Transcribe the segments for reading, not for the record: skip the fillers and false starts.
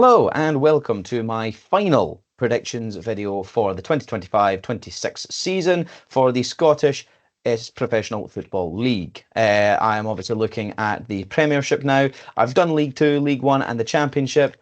Hello and welcome to my final predictions video for the 2025-26 season for the Scottish Professional Football League. I am obviously looking at the Premiership now. I've done League 2, League 1 and the Championship.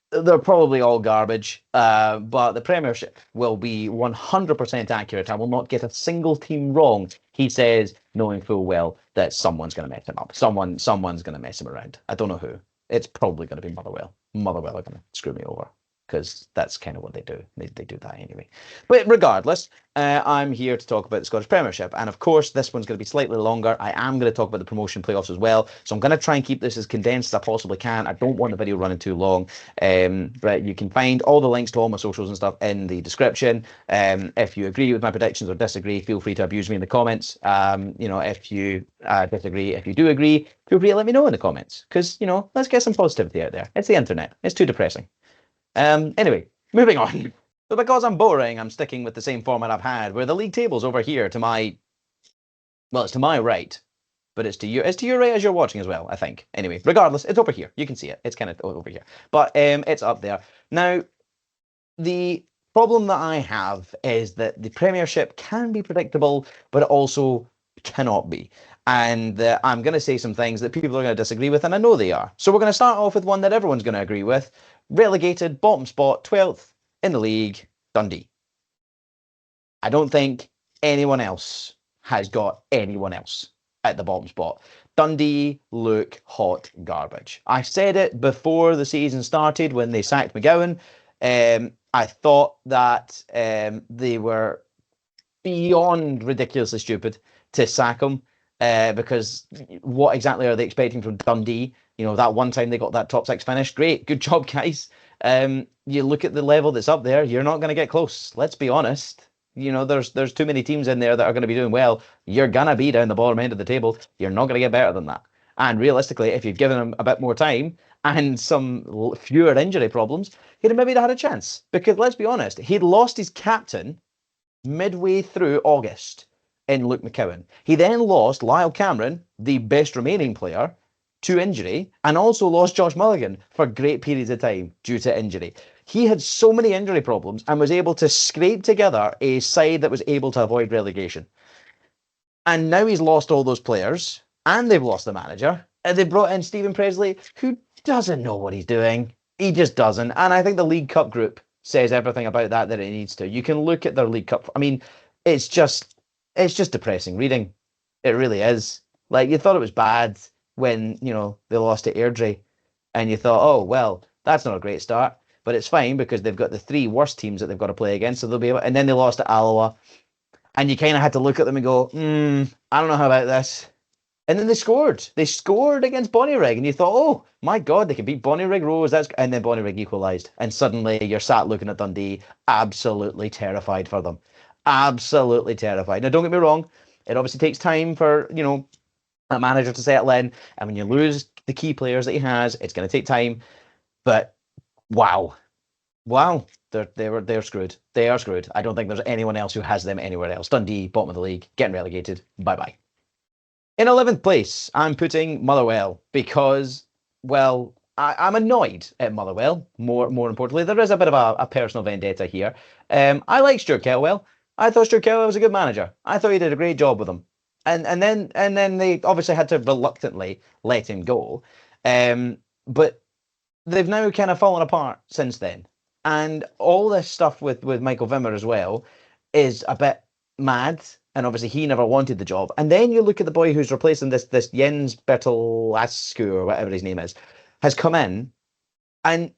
They're probably all garbage, but the Premiership will be 100% accurate. I will not get a single team wrong, he says, knowing full well that someone's going to mess him up. Someone's going to mess him around. I don't know who. It's probably going to be Motherwell. Motherwell are going to screw me over because that's kind of what they do. They do that anyway. But regardless, I'm here to talk about the Scottish Premiership. And of course, this one's going to be slightly longer. I am going to talk about the promotion playoffs as well. So I'm going to try and keep this as condensed as I possibly can. I don't want the video running too long. But you can find all the links to all my socials and stuff in the description. If you agree with my predictions or disagree, feel free to abuse me in the comments. If you disagree, if you do agree, feel free to let me know in the comments. Because, let's get some positivity out there. It's the internet. It's too depressing. Anyway, moving on. So because I'm boring, I'm sticking with the same format I've had, where the league table's over here to my, well, it's to my right, but it's to your right as you're watching as well, I think. Anyway, regardless, it's over here. You can see it. It's kind of over here. But it's up there. Now, the problem that I have is that the Premiership can be predictable, but it also cannot be. And I'm going to say some things that people are going to disagree with, and I know they are. So we're going to start off with one that everyone's going to agree with. Relegated, bottom spot, 12th in the league, Dundee. I don't think anyone else has got anyone else at the bottom spot. Dundee look hot garbage. I said it before the season started when they sacked McGowan. I thought that they were beyond ridiculously stupid to sack him because what exactly are they expecting from Dundee? That one time they got that top six finish. Great. Good job, guys. You look at the level that's up there, you're not going to get close. Let's be honest. There's too many teams in there that are going to be doing well. You're going to be down the bottom end of the table. You're not going to get better than that. And realistically, if you've given him a bit more time and some fewer injury problems, he'd have maybe had a chance. Because let's be honest, he'd lost his captain midway through August in Luke McCowan. He then lost Lyle Cameron, the best remaining player, to injury, and also lost Josh Mulligan for great periods of time due to injury. He had so many injury problems and was able to scrape together a side that was able to avoid relegation. And now he's lost all those players, and they've lost the manager, and they brought in Stephen Presley, who doesn't know what he's doing. He just doesn't. And I think the League Cup group says everything about that it needs to. You can look at their League Cup. I mean, it's just depressing reading. It really is. Like, you thought it was bad when, they lost to Airdrie, and you thought, oh, well, that's not a great start, but it's fine because they've got the three worst teams that they've got to play against, so they'll be able, and then they lost to Alloa, and you kind of had to look at them and go, I don't know how about this. And then they scored. They scored against Bonnyrigg, and you thought, oh, my God, they can beat Bonnyrigg Rose. And then Bonnyrigg equalised, and suddenly you're sat looking at Dundee, absolutely terrified for them. Absolutely terrified. Now, don't get me wrong, it obviously takes time for, a manager to settle in, and when you lose the key players that he has, it's going to take time. But wow, they're screwed. They are screwed. I don't think there's anyone else who has them anywhere else. Dundee, bottom of the league, getting relegated. Bye. In 11th place, I'm putting Motherwell because, well, I'm annoyed at Motherwell. More importantly, there is a bit of a personal vendetta here. I like Stuart Kettlewell. I thought Stuart Kettlewell was a good manager. I thought he did a great job with them. And then they obviously had to reluctantly let him go. But they've now kind of fallen apart since then. And all this stuff with Michael Wimmer as well is a bit mad. And obviously he never wanted the job. And then you look at the boy who's replacing this Jens Bertelascu, or whatever his name is, has come in, and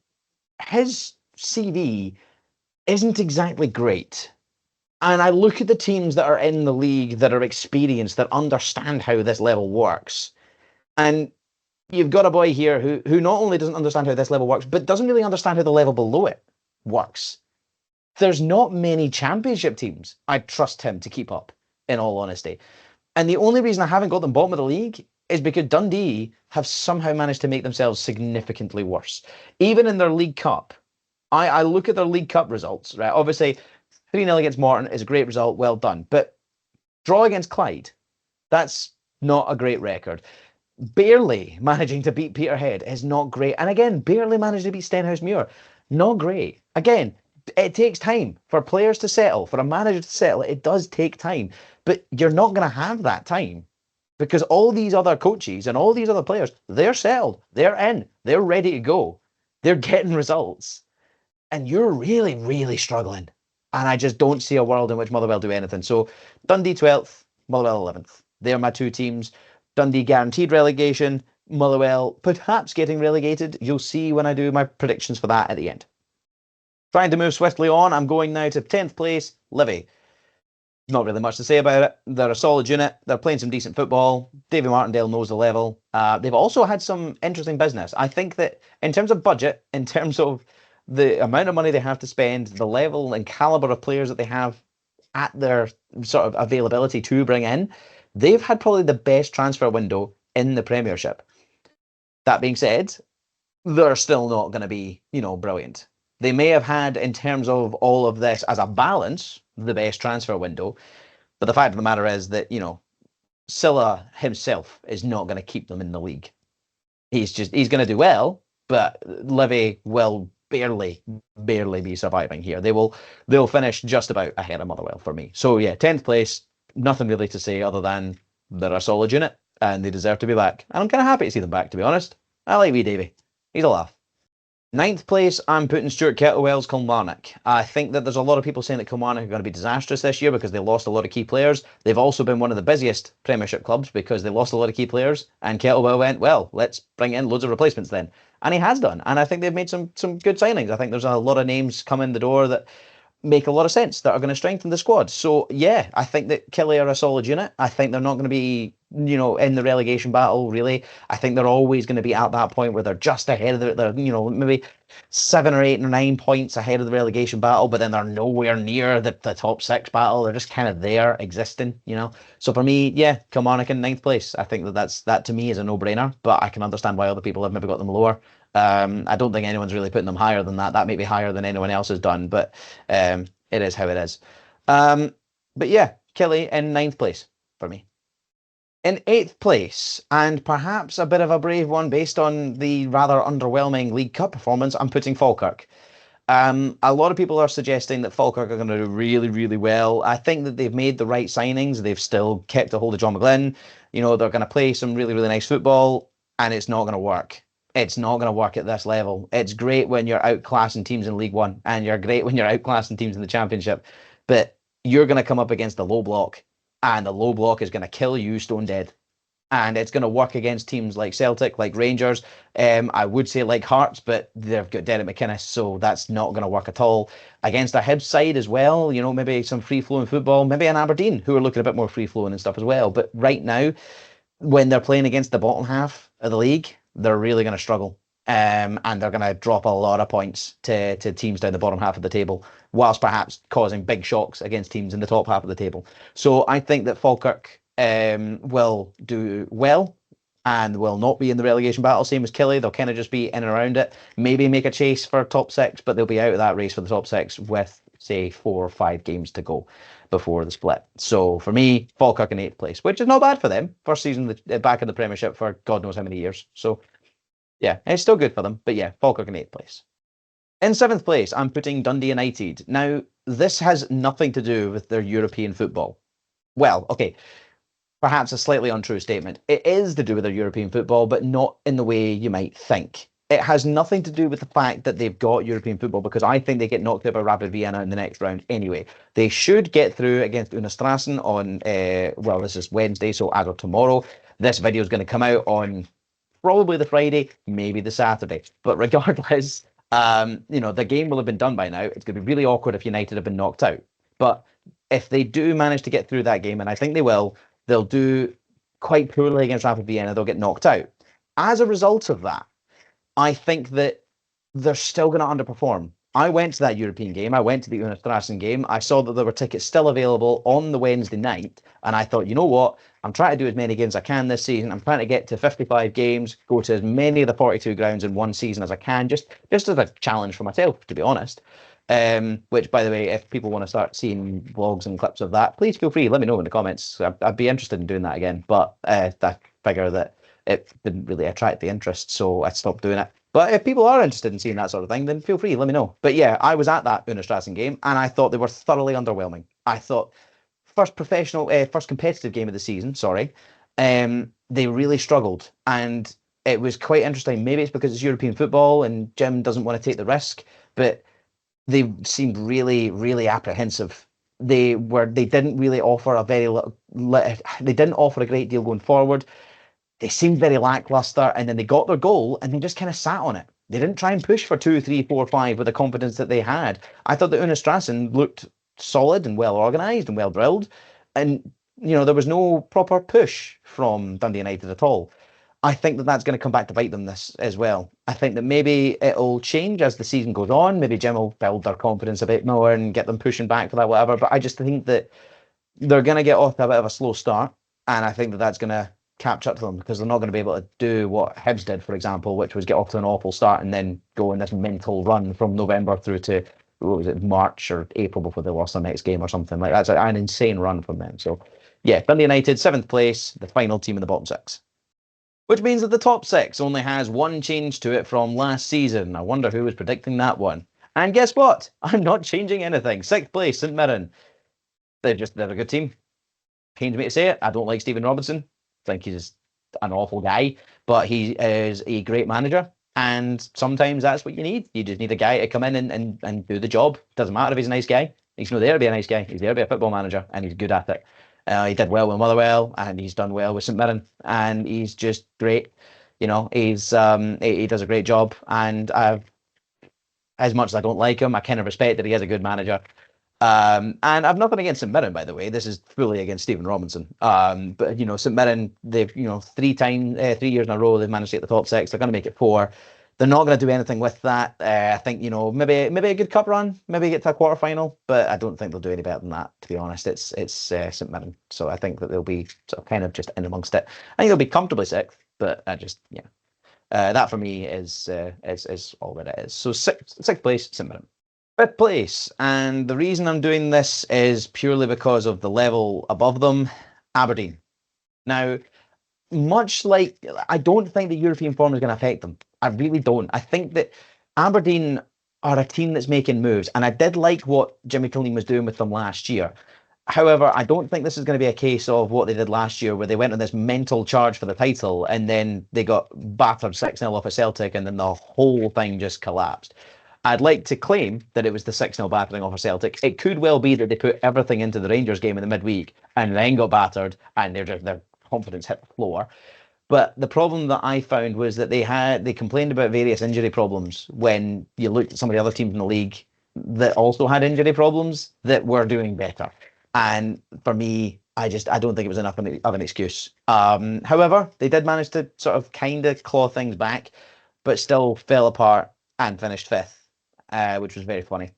his CV isn't exactly great. And I look at the teams that are in the league that are experienced, that understand how this level works. And you've got a boy here who not only doesn't understand how this level works, but doesn't really understand how the level below it works. There's not many championship teams I'd trust him to keep up, in all honesty. And the only reason I haven't got them bottom of the league is because Dundee have somehow managed to make themselves significantly worse. Even in their League Cup, I look at their League Cup results, right? Obviously, 3-0 against Morton is a great result, well done. But draw against Clyde, that's not a great record. barely managing to beat Peterhead is not great. And again, barely managed to beat Stenhousemuir. Not great. Again, it takes time for players to settle, for a manager to settle. It does take time. But you're not going to have that time because all these other coaches and all these other players, they're settled. They're in. They're ready to go. They're getting results. And you're really, really struggling. And I just don't see a world in which Motherwell do anything. So Dundee 12th, Motherwell 11th. They're my two teams. Dundee guaranteed relegation. Motherwell perhaps getting relegated. You'll see when I do my predictions for that at the end. Trying to move swiftly on, I'm going now to 10th place, Livy. Not really much to say about it. They're a solid unit. They're playing some decent football. Davy Martindale knows the level. They've also had some interesting business. I think that in terms of budget, in terms of the amount of money they have to spend, the level and caliber of players that they have at their sort of availability to bring in, they've had probably the best transfer window in the Premiership. That being said, they're still not going to be, brilliant. They may have had, in terms of all of this as a balance, the best transfer window. But the fact of the matter is that, Silla himself is not going to keep them in the league. He's going to do well, but Livy will barely be surviving here. They'll finish just about ahead of Motherwell for me. So yeah, 10th place, nothing really to say other than they're a solid unit and they deserve to be back. And I'm kind of happy to see them back, to be honest. I like wee Davy. He's a laugh. 9th place, I'm putting Stuart Kettlewell's Kilmarnock. I think that there's a lot of people saying that Kilmarnock are going to be disastrous this year because they lost a lot of key players. They've also been one of the busiest Premiership clubs because they lost a lot of key players. And Kettlewell went, well, let's bring in loads of replacements then. And he has done. And I think they've made some good signings. I think there's a lot of names coming the door that make a lot of sense that are going to strengthen the squad. So yeah, I think that Killie are a solid unit. I think they're not going to be, in the relegation battle, really. I think they're always going to be at that point where they're just ahead of it. They're, maybe 7 or 8 or 9 points ahead of the relegation battle, but then they're nowhere near the top 6 battle. They're just kind of there existing, So for me, yeah, Kilmarnock in 9th place. I think that to me is a no-brainer, but I can understand why other people have maybe got them lower. I don't think anyone's really putting them higher than that. That may be higher than anyone else has done, but it is how it is. But yeah, Killie in 9th place for me. In 8th place, and perhaps a bit of a brave one based on the rather underwhelming League Cup performance, I'm putting Falkirk. A lot of people are suggesting that Falkirk are going to do really, really well. I think that they've made the right signings. They've still kept a hold of John McGlynn. They're going to play some really, really nice football, and it's not going to work. It's not going to work at this level. It's great when you're outclassing teams in League One, and you're great when you're outclassing teams in the Championship, but you're going to come up against the low block, and the low block is going to kill you stone dead. And it's going to work against teams like Celtic, like Rangers. I would say like Hearts, but they've got Derek McInnes, so that's not going to work at all. Against a Hibs side as well, maybe some free-flowing football, maybe an Aberdeen, who are looking a bit more free-flowing and stuff as well. But right now, when they're playing against the bottom half of the league, they're really going to struggle. And they're going to drop a lot of points to teams down the bottom half of the table, whilst perhaps causing big shocks against teams in the top half of the table. So I think that Falkirk will do well and will not be in the relegation battle, same as Killie. They'll kind of just be in and around it, maybe make a chase for top 6, but they'll be out of that race for the top 6 with, say, 4 or 5 games to go before the split. So for me, Falkirk in 8th place, which is not bad for them. First season back in the Premiership for God knows how many years. So yeah, it's still good for them. But yeah, Falkirk in 8th place. In 7th place, I'm putting Dundee United. Now, this has nothing to do with their European football. Well, okay, perhaps a slightly untrue statement. It is to do with their European football, but not in the way you might think. It has nothing to do with the fact that they've got European football, because I think they get knocked out by Rapid Vienna in the next round anyway. They should get through against Una Strassen on, this is Wednesday, so as of tomorrow. This video is going to come out on probably the Friday, maybe the Saturday. But regardless, the game will have been done by now. It's going to be really awkward if United have been knocked out. But if they do manage to get through that game, and I think they will, they'll do quite poorly against Rapid Vienna. They'll get knocked out. As a result of that, I think that they're still going to underperform. I went to that European game. I went to the Una Strassen game. I saw that there were tickets still available on the Wednesday night. And I thought, you know what? I'm trying to do as many games as I can this season. I'm trying to get to 55 games, go to as many of the 42 grounds in one season as I can, just as a challenge for myself, to be honest. Which, by the way, if people want to start seeing vlogs and clips of that, please feel free. Let me know in the comments. I'd be interested in doing that again. But I figure that it didn't really attract the interest, so I stopped doing it. But if people are interested in seeing that sort of thing, then feel free, let me know. But yeah, I was at that Unastrassen game, and I thought they were thoroughly underwhelming. I thought first competitive game of the season, sorry, they really struggled, and it was quite interesting. Maybe it's because it's European football and Jim doesn't want to take the risk, but they seemed really, really apprehensive. They didn't really offer a very little, they didn't offer a great deal going forward. They seemed very lackluster, and then they got their goal and they just kind of sat on it. They didn't try and push for 2, 3, 4, 5 with the confidence that they had. I thought that Una Strassen looked solid and well organised and well drilled, and there was no proper push from Dundee United at all. I think that that's going to come back to bite them this as well. I think that maybe it'll change as the season goes on. Maybe Jim will build their confidence a bit more and get them pushing back for that, whatever. But I just think that they're going to get off to a bit of a slow start, and I think that that's going to catch up to them because they're not going to be able to do what Hibs did, for example, which was get off to an awful start and then go in this mental run from November through to what was it, March or April before they lost their next game or something. Like that's an insane run from them. So yeah, Dundee United, 7th place, the final team in the bottom 6. Which means that the top 6 only has one change to it from last season. I wonder who was predicting that one. And guess what? I'm not changing anything. 6th place, St Mirren. They're a good team. Pains me to say it. I don't like Stephen Robinson. I think he's an awful guy, but he is a great manager. And sometimes that's what you need. You just need a guy to come in and do the job. Doesn't matter if he's a nice guy. He's not there to be a nice guy. He's there to be a football manager, and he's good at it. He did well with Motherwell, and he's done well with St Mirren, and he's just great. He does a great job, and as much as I don't like him, I kind of respect that he is a good manager. And I've nothing against St Mirren, by the way. This is fully against Stephen Robinson. But St Mirren, they've 3 years in a row they've managed to get the top 6. They're going to make it 4. They're not going to do anything with that. I think maybe a good cup run, maybe get to a quarter final, but I don't think they'll do any better than that. To be honest, it's St Mirren, so I think that they'll be sort of kind of just in amongst it. I think they'll be comfortably 6th, but that for me is all that it is. So sixth place, St Mirren. 5th place, and the reason I'm doing this is purely because of the level above them, Aberdeen. Now, much like, I don't think the European form is going to affect them. I really don't. I think that Aberdeen are a team that's making moves, and I did like what Jimmy Killeen was doing with them last year. However, I don't think this is going to be a case of what they did last year, where they went on this mental charge for the title, and then they got battered 6-0 off of Celtic, and then the whole thing just collapsed. I'd like to claim that it was the 6-0 battering off of Celtic. It could well be that they put everything into the Rangers game in the midweek and then got battered, and their confidence hit the floor. But the problem that I found was that they complained about various injury problems when you looked at some of the other teams in the league that also had injury problems that were doing better. And for me, I don't think it was enough of an excuse. However, they did manage to sort of kind of claw things back, but still fell apart and finished 5th. Which was very funny,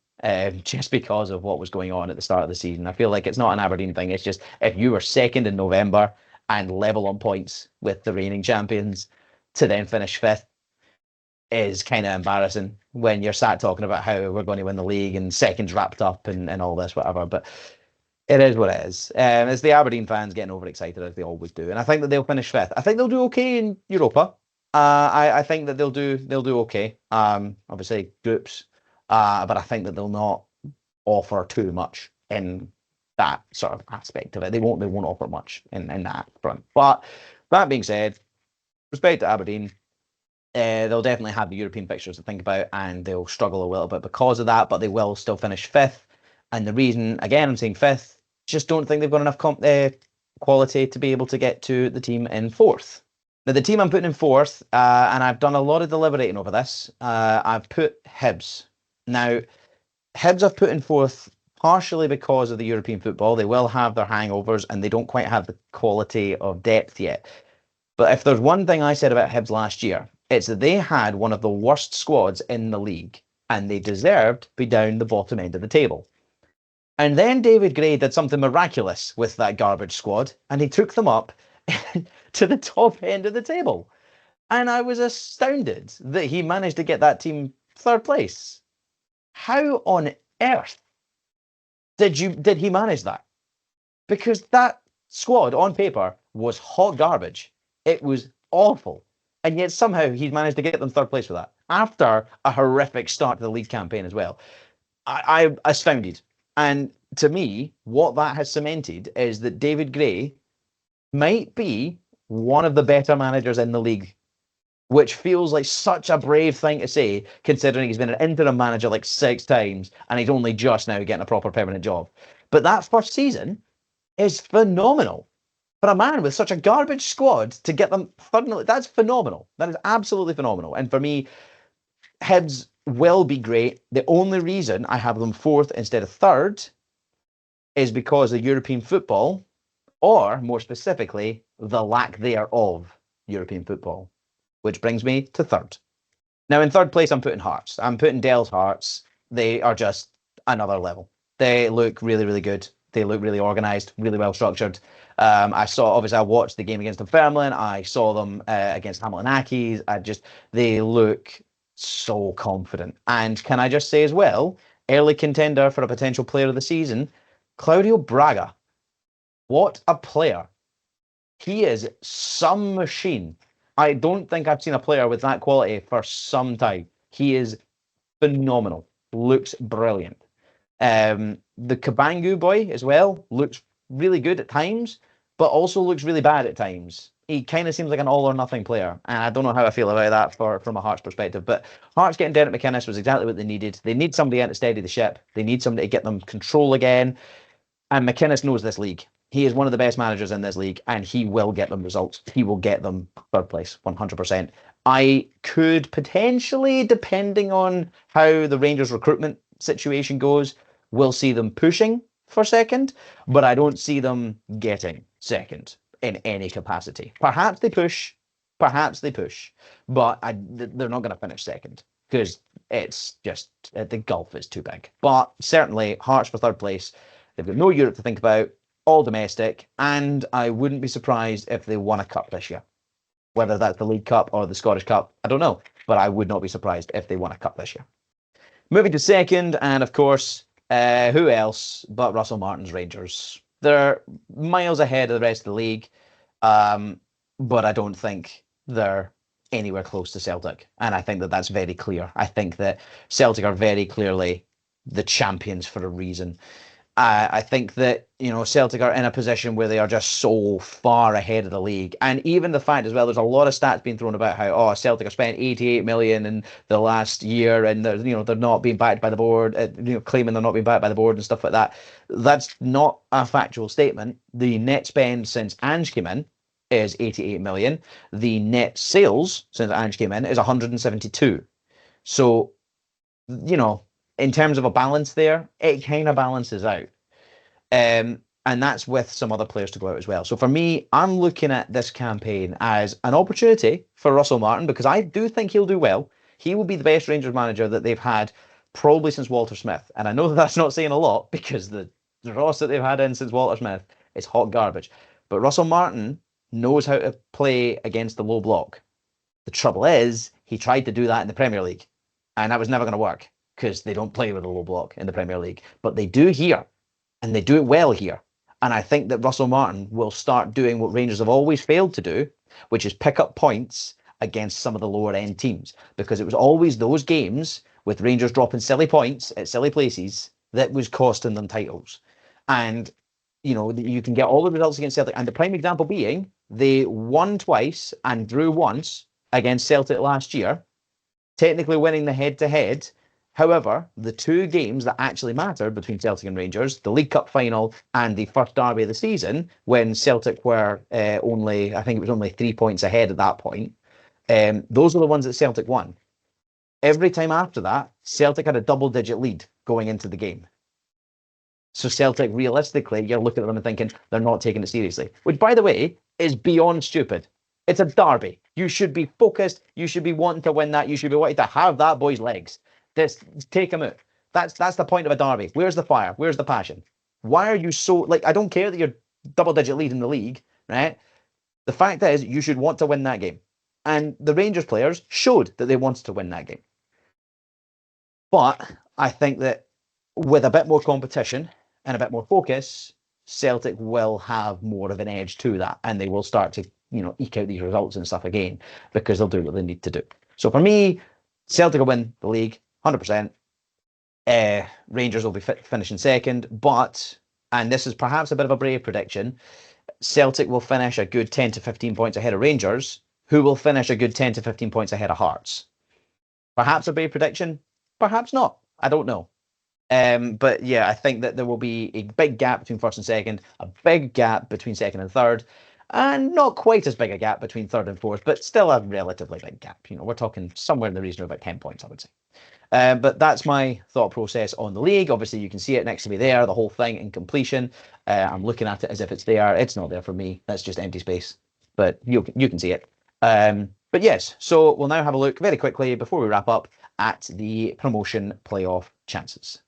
just because of what was going on at the start of the season. I feel like it's not an Aberdeen thing. It's just if you were 2nd in November and level on points with the reigning champions to then finish 5th is kind of embarrassing when you're sat talking about how we're going to win the league and seconds wrapped up and all this, whatever. But it is what it is. It's the Aberdeen fans getting overexcited as they always do. And I think that they'll finish 5th. I think they'll do okay in Europa. I think that they'll do okay. Obviously groups. But I think that they'll not offer too much in that sort of aspect of it. They won't offer much in that front. But that being said, respect to Aberdeen, they'll definitely have the European fixtures to think about, and they'll struggle a little bit because of that, but they will still finish 5th. And the reason, again, I'm saying 5th, just don't think they've got enough quality to be able to get to the team in 4th. Now, the team I'm putting in 4th, and I've done a lot of deliberating over this, I've put Hibs. Now, Hibs I've put in 4th partially because of the European football. They will have their hangovers, and they don't quite have the quality of depth yet. But if there's one thing I said about Hibs last year, it's that they had one of the worst squads in the league, and they deserved to be down the bottom end of the table. And then David Gray did something miraculous with that garbage squad, and he took them up to the top end of the table. And I was astounded that he managed to get that team 3rd place. How on earth did he manage that? Because that squad on paper was hot garbage. It was awful. And yet somehow he's managed to get them third place with that after a horrific start to the league campaign as well. I'm astounded. And to me, what that has cemented is that David Gray might be one of the better managers in the league, which feels like such a brave thing to say, considering he's been an interim manager like 6 times and he's only just now getting a proper permanent job. But that first season is phenomenal. For a man with such a garbage squad to get them third, that's phenomenal. That is absolutely phenomenal. And for me, Hibs will be great. The only reason I have them fourth instead of third is because of European football, or more specifically, the lack thereof European football, which brings me to third. Now, in third place, I'm putting Hearts. I'm putting Dell's Hearts. They are just another level. They look really, really good. They look really organised, really well structured. I watched the game against Dunfermline. I saw them against Hamilton Accies. They look so confident. And can I just say as well, early contender for a potential player of the season, Claudio Braga. What a player. He is some machine. I don't think I've seen a player with that quality for some time. He is phenomenal. Looks brilliant. The Kabangu boy as well looks really good at times, but also looks really bad at times. He kind of seems like an all or nothing player, and I don't know how I feel about that from a Hearts perspective. But Hearts getting Derek McInnes was exactly what they needed. They need somebody in to steady the ship. They need somebody to get them control again. And McInnes knows this league. He is one of the best managers in this league, and he will get them results. He will get them third place, 100%. I could potentially, depending on how the Rangers recruitment situation goes, we'll see them pushing for second, but I don't see them getting second in any capacity. Perhaps they push, but they're not going to finish second because it's just the gulf is too big. But certainly Hearts for third place. They've got no Europe to think about, all domestic, and I wouldn't be surprised if they won a cup this year. Whether that's the League Cup or the Scottish Cup, I don't know, but I would not be surprised if they won a cup this year. Moving to second, and of course, who else but Russell Martin's Rangers? They're miles ahead of the rest of the league, but I don't think they're anywhere close to Celtic, and I think that that's very clear. I think that Celtic are very clearly the champions for a reason. I think that, Celtic are in a position where they are just so far ahead of the league. And even the fact as well, there's a lot of stats being thrown about how, Celtic have spent 88 million in the last year and they're not being backed by the board, claiming they're not being backed by the board and stuff like that. That's not a factual statement. The net spend since Ange came in is 88 million. The net sales since Ange came in is 172. So, in terms of a balance there, it kind of balances out. And that's with some other players to go out as well. So for me, I'm looking at this campaign as an opportunity for Russell Martin because I do think he'll do well. He will be the best Rangers manager that they've had probably since Walter Smith. And I know that's not saying a lot because the dross that they've had in since Walter Smith is hot garbage. But Russell Martin knows how to play against the low block. The trouble is, he tried to do that in the Premier League, and that was never going to work because they don't play with a low block in the Premier League. But they do here, and they do it well here. And I think that Russell Martin will start doing what Rangers have always failed to do, which is pick up points against some of the lower end teams. Because it was always those games with Rangers dropping silly points at silly places that was costing them titles. And, you can get all the results against Celtic. And the prime example being, they won twice and drew once against Celtic last year, technically winning the head-to-head. However, the two games that actually mattered between Celtic and Rangers, the League Cup final and the first derby of the season, when Celtic were only 3 points ahead at that point, those are the ones that Celtic won. Every time after that, Celtic had a double-digit lead going into the game. So Celtic, realistically, you're looking at them and thinking they're not taking it seriously, which, by the way, is beyond stupid. It's a derby. You should be focused. You should be wanting to win that. You should be wanting to have that boy's legs. Just take him out. That's the point of a derby. Where's the fire? Where's the passion? Why are you so, I don't care that you're double-digit lead in the league, right? The fact is, you should want to win that game. And the Rangers players showed that they wanted to win that game. But I think that with a bit more competition and a bit more focus, Celtic will have more of an edge to that, and they will start to eke out these results and stuff again, because they'll do what they need to do. So for me, Celtic will win the league 100%. Rangers will be finishing second, but, and this is perhaps a bit of a brave prediction, Celtic will finish a good 10 to 15 points ahead of Rangers, who will finish a good 10 to 15 points ahead of Hearts. Perhaps a brave prediction, perhaps not. I don't know. But yeah, I think that there will be a big gap between first and second, a big gap between second and third, and not quite as big a gap between third and fourth, but still a relatively big gap. We're talking somewhere in the region of about 10 points, I would say. But that's my thought process on the league. Obviously, you can see it next to me there, the whole thing in completion. I'm looking at it as if it's there. It's not there for me. That's just empty space. But you can see it. But yes, so we'll now have a look very quickly before we wrap up at the promotion playoff chances.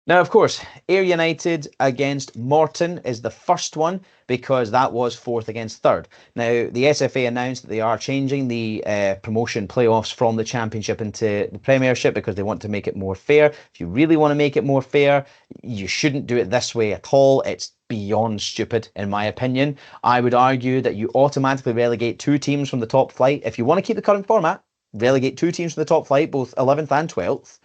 Now, of course, Ayr United against Morton is the first one, because that was fourth against third. Now, the SFA announced that they are changing the promotion playoffs from the Championship into the Premiership, because they want to make it more fair. If you really want to make it more fair, you shouldn't do it this way at all. It's beyond stupid, in my opinion. I would argue that you automatically relegate 2 teams from the top flight. If you want to keep the current format, relegate 2 teams from the top flight, both 11th and 12th.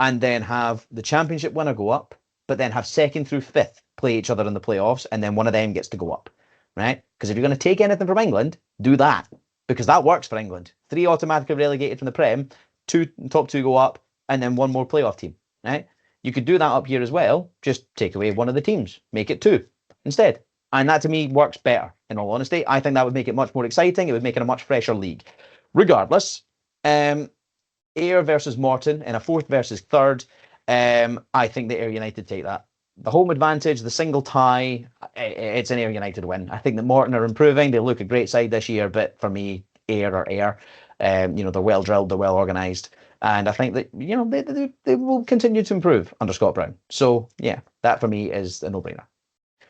And then have the Championship winner go up, but then have 2nd through 5th play each other in the playoffs, and then one of them gets to go up, right? Because if you're going to take anything from England, do that, because that works for England. 3 automatically relegated from the Prem, top 2 go up, and then 1 more playoff team, right? You could do that up here as well, just take away one of the teams, make it 2 instead. And that to me works better, in all honesty. I think that would make it much more exciting. It would make it a much fresher league. Regardless, Ayr versus Morton in a 4th versus 3rd. I think the Ayr United take that. The home advantage, the single tie, it's an Ayr United win. I think that Morton are improving. They look a great side this year, but for me, Ayr are Ayr. They're well drilled, they're well organised, and I think that they will continue to improve under Scott Brown. So yeah, that for me is a no-brainer.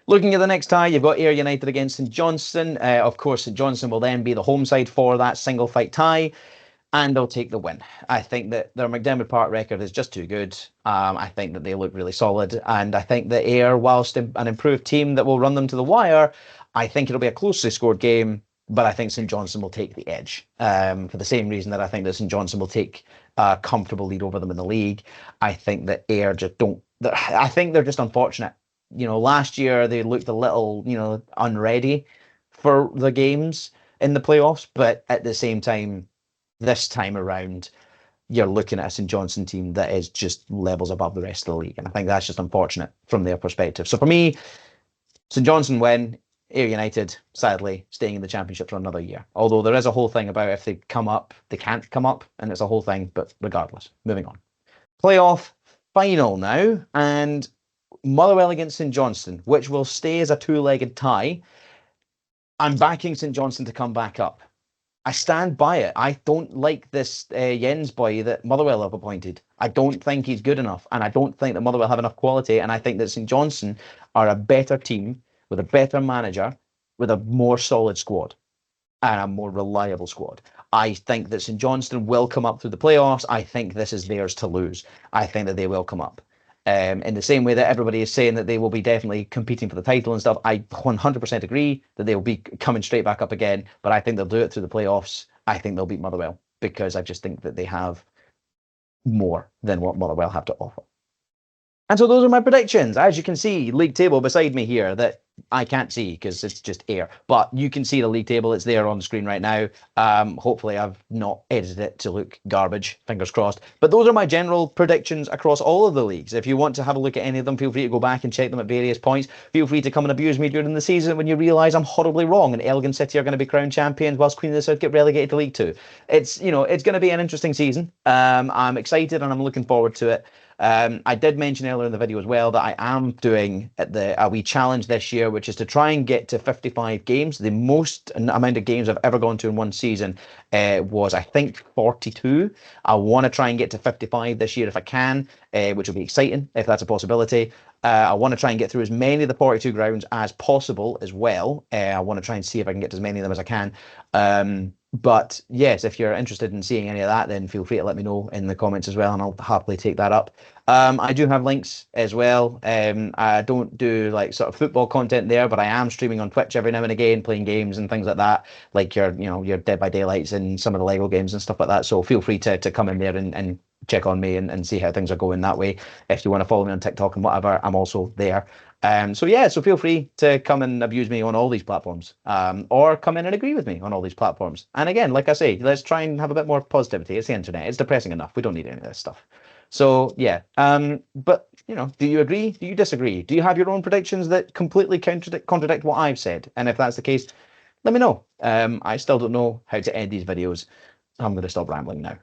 Looking at the next tie, you've got Ayr United against St Johnstone. Of course, St Johnstone will then be the home side for that single fight tie, and they'll take the win. I think that their McDermott Park record is just too good. I think that they look really solid, and I think that Ayr, whilst an improved team that will run them to the wire, I think it'll be a closely scored game, but I think St Johnstone will take the edge, for the same reason that I think that St Johnstone will take a comfortable lead over them in the league. I think that Ayr just don't... I think they're just unfortunate. Last year they looked a little, unready for the games in the playoffs, but at the same time, this time around, you're looking at a St Johnstone team that is just levels above the rest of the league. And I think that's just unfortunate from their perspective. So for me, St Johnstone win, Ayr United, sadly, staying in the Championship for another year. Although there is a whole thing about if they come up, they can't come up, and it's a whole thing, but regardless, moving on. Playoff final now, and Motherwell against St Johnstone, which will stay as a 2-legged tie. I'm backing St Johnstone to come back up. I stand by it. I don't like this Jens boy that Motherwell have appointed. I don't think he's good enough, and I don't think that Motherwell have enough quality, and I think that St Johnstone are a better team with a better manager, with a more solid squad and a more reliable squad. I think that St Johnstone will come up through the playoffs. I think this is theirs to lose. I think that they will come up. In the same way that everybody is saying that they will be definitely competing for the title and stuff, I 100% agree that they will be coming straight back up again, but I think they'll do it through the playoffs. I think they'll beat Motherwell, because I just think that they have more than what Motherwell have to offer. And so those are my predictions. As you can see, league table beside me here that I can't see because it's just air. But you can see the league table. It's there on the screen right now. Hopefully I've not edited it to look garbage. Fingers crossed. But those are my general predictions across all of the leagues. If you want to have a look at any of them, feel free to go back and check them at various points. Feel free to come and abuse me during the season when you realise I'm horribly wrong and Elgin City are going to be crowned champions whilst Queen of the South get relegated to League Two. It's going to be an interesting season. I'm excited and I'm looking forward to it. I did mention earlier in the video as well that I am doing a wee challenge this year, which is to try and get to 55 games. The most amount of games I've ever gone to in one season was, I think, 42. I want to try and get to 55 this year if I can, which will be exciting if that's a possibility. I want to try and get through as many of the 42 grounds as possible as well. I want to try and see if I can get to as many of them as I can. But yes, if you're interested in seeing any of that, then feel free to let me know in the comments as well, and I'll happily take that up. I do have links as well. I don't do like sort of football content there, but I am streaming on Twitch every now and again, playing games and things like that, like your Dead by Daylights and some of the Lego games and stuff like that. So feel free to come in there and check on me and see how things are going that way. If you want to follow me on TikTok and whatever, I'm also there. So yeah, so feel free to come and abuse me on all these platforms, or come in and agree with me on all these platforms. And again, like I say, let's try and have a bit more positivity. It's the internet. It's depressing enough. We don't need any of this stuff. So yeah, but do you agree? Do you disagree? Do you have your own predictions that completely contradict what I've said? And if that's the case, let me know. I still don't know how to end these videos. I'm going to stop rambling now.